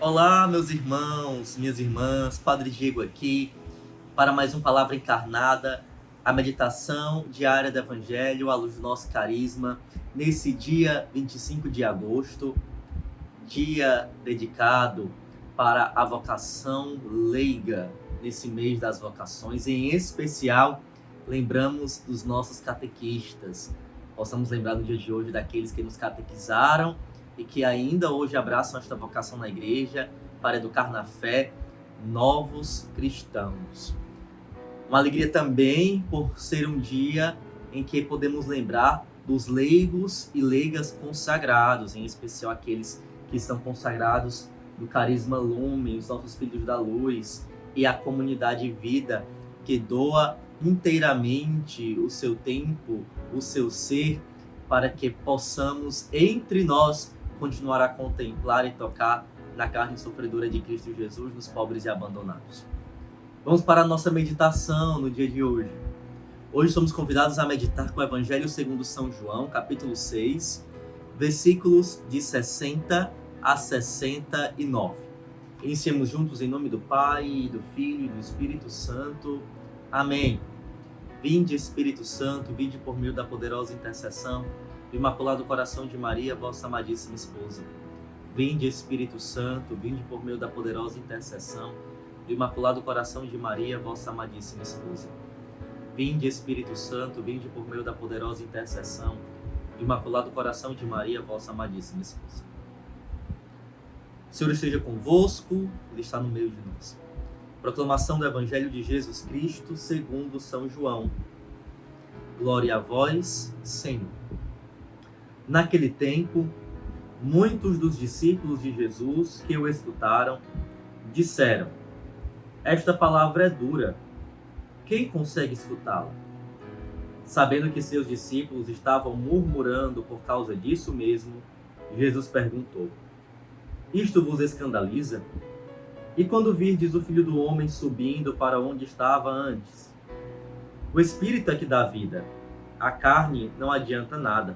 Olá, meus irmãos, minhas irmãs, Padre Diego aqui para mais um Palavra Encarnada, a meditação diária do Evangelho à luz do nosso carisma, nesse dia 25 de agosto, dia dedicado para a vocação leiga, nesse mês das vocações, em especial, lembramos dos nossos catequistas. Possamos lembrar no dia de hoje daqueles que nos catequizaram e que ainda hoje abraçam esta vocação na igreja para educar na fé novos cristãos. Uma alegria também por ser um dia em que podemos lembrar dos leigos e leigas consagrados, em especial aqueles que estão consagrados do carisma Lumen, os nossos filhos da luz e a comunidade Vida, que doa inteiramente o seu tempo, o seu ser, para que possamos entre nós continuar a contemplar e tocar na carne sofredora de Cristo Jesus nos pobres e abandonados. Vamos para a nossa meditação no dia de hoje. Hoje somos convidados a meditar com o Evangelho segundo São João, capítulo 6, versículos de 60 a 69. Iniciemos juntos em nome do Pai, do Filho e do Espírito Santo. Amém. Vinde, Espírito Santo, vinde por meio da poderosa intercessão do Imaculado Coração de Maria, vossa amadíssima esposa. Vinde, Espírito Santo, vinde por meio da poderosa intercessão do Imaculado Coração de Maria, vossa amadíssima esposa. Vinde, Espírito Santo, vinde por meio da poderosa intercessão do Imaculado Coração de Maria, vossa amadíssima esposa. O Senhor esteja convosco, Ele está no meio de nós. Proclamação do Evangelho de Jesus Cristo segundo São João. Glória a vós, Senhor. Naquele tempo, muitos dos discípulos de Jesus que o escutaram disseram: esta palavra é dura, quem consegue escutá-la? Sabendo que seus discípulos estavam murmurando por causa disso mesmo, Jesus perguntou: isto vos escandaliza? E quando virdes o Filho do Homem subindo para onde estava antes? O Espírito é que dá vida, a carne não adianta nada.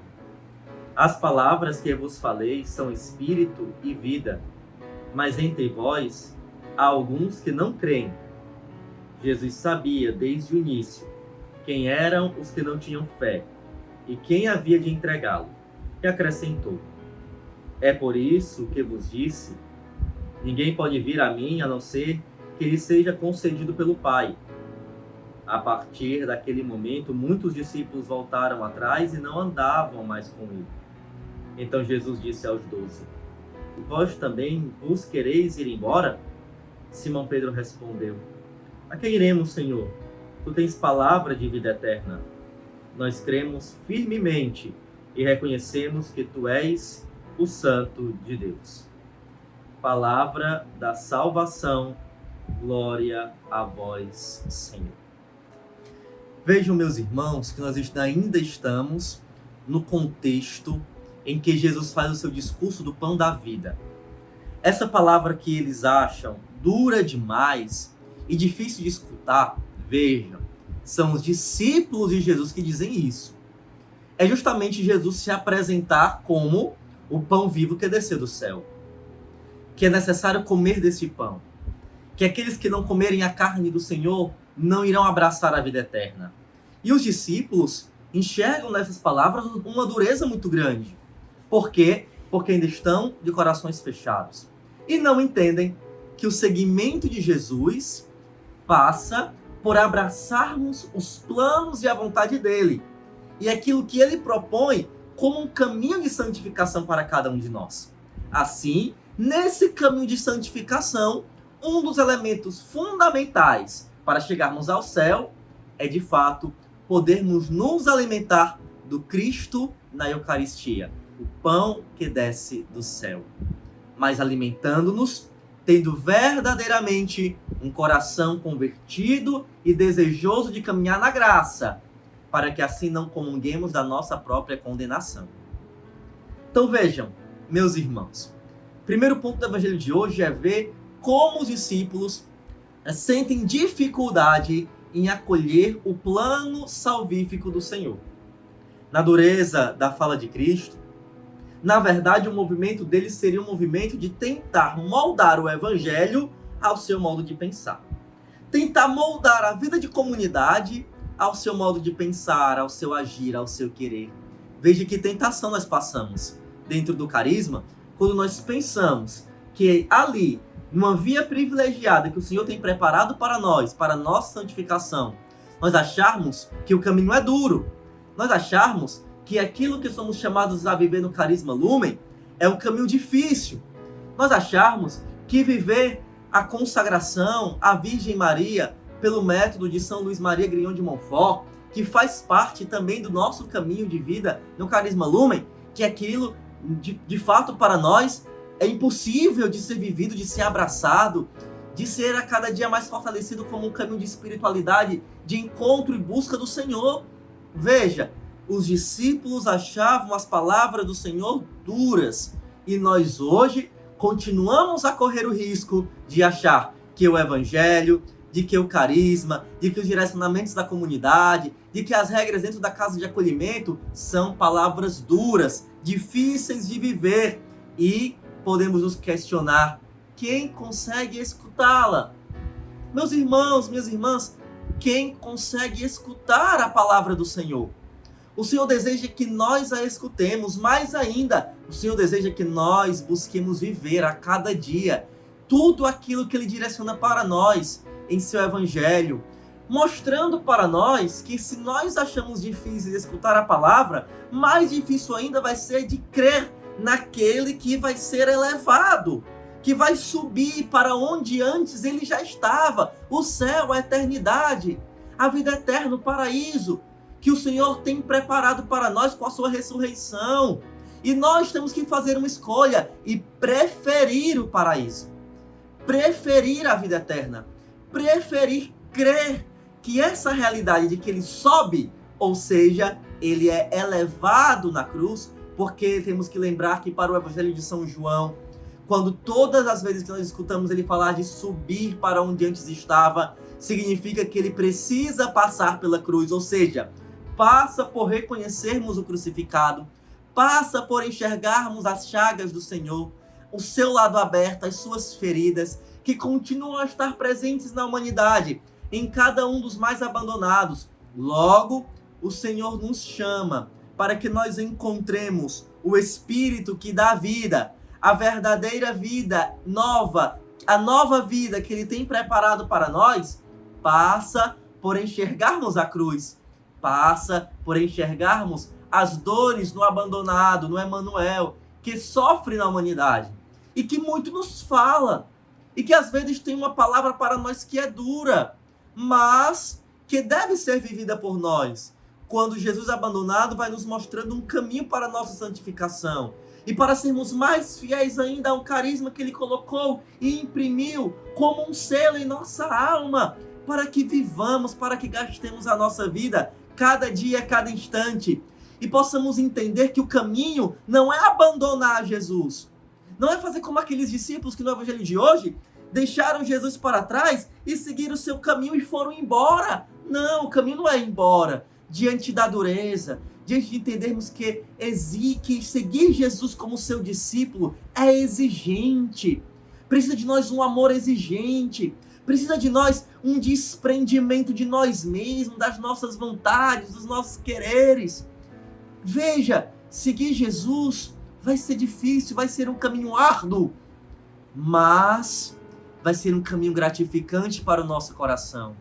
As palavras que vos falei são espírito e vida, mas entre vós há alguns que não creem. Jesus sabia desde o início quem eram os que não tinham fé e quem havia de entregá-lo, e acrescentou: é por isso que vos disse, ninguém pode vir a mim a não ser que lhe seja concedido pelo Pai. A partir daquele momento, muitos discípulos voltaram atrás e não andavam mais com ele. Então Jesus disse aos 12: vós também vos quereis ir embora? Simão Pedro respondeu: a quem iremos, Senhor? Tu tens palavra de vida eterna. Nós cremos firmemente e reconhecemos que tu és o Santo de Deus. Palavra da salvação, glória a vós, Senhor. Vejam, meus irmãos, que nós ainda estamos no contexto em que Jesus faz o seu discurso do pão da vida. Essa palavra que eles acham dura demais e difícil de escutar, vejam, são os discípulos de Jesus que dizem isso. É justamente Jesus se apresentar como o pão vivo que desceu do céu, que é necessário comer desse pão, que aqueles que não comerem a carne do Senhor não irão abraçar a vida eterna. E os discípulos enxergam nessas palavras uma dureza muito grande. Por quê? Porque ainda estão de corações fechados e não entendem que o seguimento de Jesus passa por abraçarmos os planos e a vontade dele e aquilo que ele propõe como um caminho de santificação para cada um de nós. Assim, nesse caminho de santificação, um dos elementos fundamentais para chegarmos ao céu é, de fato, podermos nos alimentar do Cristo na Eucaristia, o pão que desce do céu. Mas alimentando-nos, tendo verdadeiramente um coração convertido e desejoso de caminhar na graça, para que assim não comunguemos da nossa própria condenação. Então vejam, meus irmãos, o primeiro ponto do Evangelho de hoje é ver como os discípulos sentem dificuldade em acolher o plano salvífico do Senhor. Na dureza da fala de Cristo, Na verdade, o movimento dele seria um movimento de tentar moldar o evangelho ao seu modo de pensar. Tentar moldar a vida de comunidade ao seu modo de pensar, ao seu agir, ao seu querer. Veja que tentação nós passamos dentro do carisma, quando nós pensamos que ali, numa via privilegiada que o Senhor tem preparado para nós, para a nossa santificação, nós acharmos que o caminho é duro, nós acharmos que aquilo que somos chamados a viver no Carisma Lumen é um caminho difícil, nós acharmos que viver a consagração à Virgem Maria pelo método de São Luís Maria Grignion de Montfort, que faz parte também do nosso caminho de vida no Carisma Lumen, que aquilo, de fato, para nós, é impossível de ser vivido, de ser abraçado, de ser a cada dia mais fortalecido como um caminho de espiritualidade, de encontro e busca do Senhor. Veja, os discípulos achavam as palavras do Senhor duras, e nós hoje continuamos a correr o risco de achar que o Evangelho, de que o carisma, de que os direcionamentos da comunidade, de que as regras dentro da casa de acolhimento são palavras duras, difíceis de viver, e podemos nos questionar: quem consegue escutá-la? Meus irmãos, minhas irmãs, quem consegue escutar a palavra do Senhor? O Senhor deseja que nós a escutemos, mais ainda, o Senhor deseja que nós busquemos viver a cada dia tudo aquilo que Ele direciona para nós em seu Evangelho, mostrando para nós que se nós achamos difícil escutar a palavra, mais difícil ainda vai ser de crer naquele que vai ser elevado, que vai subir para onde antes ele já estava, o céu, a eternidade, a vida eterna, o paraíso, que o Senhor tem preparado para nós com a sua ressurreição. E nós temos que fazer uma escolha e preferir o paraíso, preferir a vida eterna, preferir crer que essa realidade de que ele sobe, ou seja, ele é elevado na cruz, porque temos que lembrar que para o Evangelho de São João, quando todas as vezes que nós escutamos ele falar de subir para onde antes estava, significa que ele precisa passar pela cruz, ou seja, passa por reconhecermos o crucificado, passa por enxergarmos as chagas do Senhor, o seu lado aberto, as suas feridas, que continuam a estar presentes na humanidade, em cada um dos mais abandonados. Logo, o Senhor nos chama para que nós encontremos o Espírito que dá vida, a verdadeira vida nova, a nova vida que Ele tem preparado para nós, passa por enxergarmos a cruz, passa por enxergarmos as dores no abandonado, no Emanuel, que sofre na humanidade, e que muito nos fala, e que às vezes tem uma palavra para nós que é dura, mas que deve ser vivida por nós. Quando Jesus abandonado vai nos mostrando um caminho para a nossa santificação. E para sermos mais fiéis ainda ao carisma que Ele colocou e imprimiu como um selo em nossa alma, para que vivamos, para que gastemos a nossa vida, cada dia, cada instante, e possamos entender que o caminho não é abandonar Jesus, não é fazer como aqueles discípulos que no Evangelho de hoje deixaram Jesus para trás e seguiram o seu caminho e foram embora. Não, o caminho não é ir embora. Diante da dureza, diante de entendermos que seguir Jesus como seu discípulo é exigente. Precisa de nós um amor exigente. Precisa de nós um desprendimento de nós mesmos, das nossas vontades, dos nossos quereres. Veja, seguir Jesus vai ser difícil, vai ser um caminho árduo, mas vai ser um caminho gratificante para o nosso coração,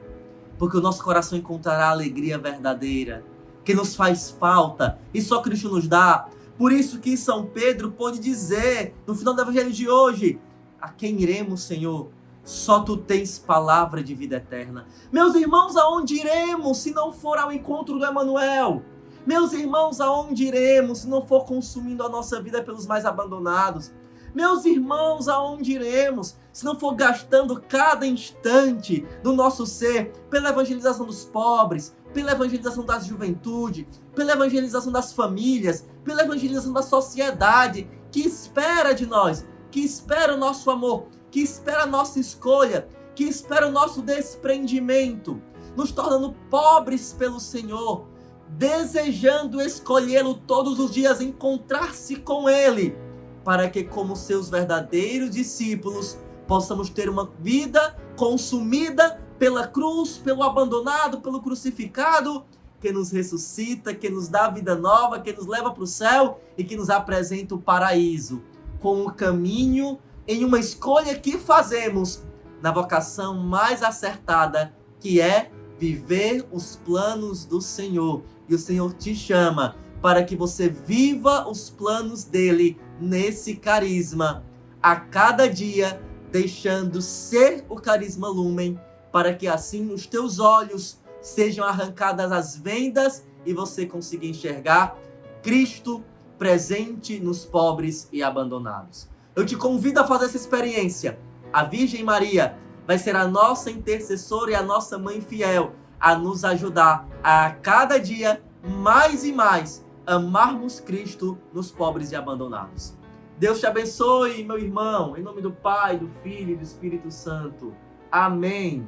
porque o nosso coração encontrará a alegria verdadeira, que nos faz falta, e só Cristo nos dá. Por isso que São Pedro pôde dizer, no final do Evangelho de hoje: a quem iremos, Senhor? Só Tu tens palavra de vida eterna. Meus irmãos, aonde iremos se não for ao encontro do Emanuel? Meus irmãos, aonde iremos se não for consumindo a nossa vida pelos mais abandonados? Meus irmãos, aonde iremos se não for gastando cada instante do nosso ser pela evangelização dos pobres, pela evangelização da juventude, pela evangelização das famílias, pela evangelização da sociedade, que espera de nós, que espera o nosso amor, que espera a nossa escolha, que espera o nosso desprendimento, nos tornando pobres pelo Senhor, desejando escolhê-lo todos os dias, encontrar-se com ele, para que, como seus verdadeiros discípulos, possamos ter uma vida consumida pela cruz, pelo abandonado, pelo crucificado, que nos ressuscita, que nos dá vida nova, que nos leva para o céu e que nos apresenta o paraíso, com o caminho em uma escolha que fazemos na vocação mais acertada, que é viver os planos do Senhor. E o Senhor te chama para que você viva os planos dele nesse carisma, a cada dia deixando ser o carisma Lumen, para que assim os teus olhos sejam arrancadas as vendas e você consiga enxergar Cristo presente nos pobres e abandonados. Eu te convido a fazer essa experiência. A Virgem Maria vai ser a nossa intercessora e a nossa mãe fiel a nos ajudar a cada dia mais e mais amarmos Cristo nos pobres e abandonados. Deus te abençoe, meu irmão, em nome do Pai, do Filho e do Espírito Santo. Amém.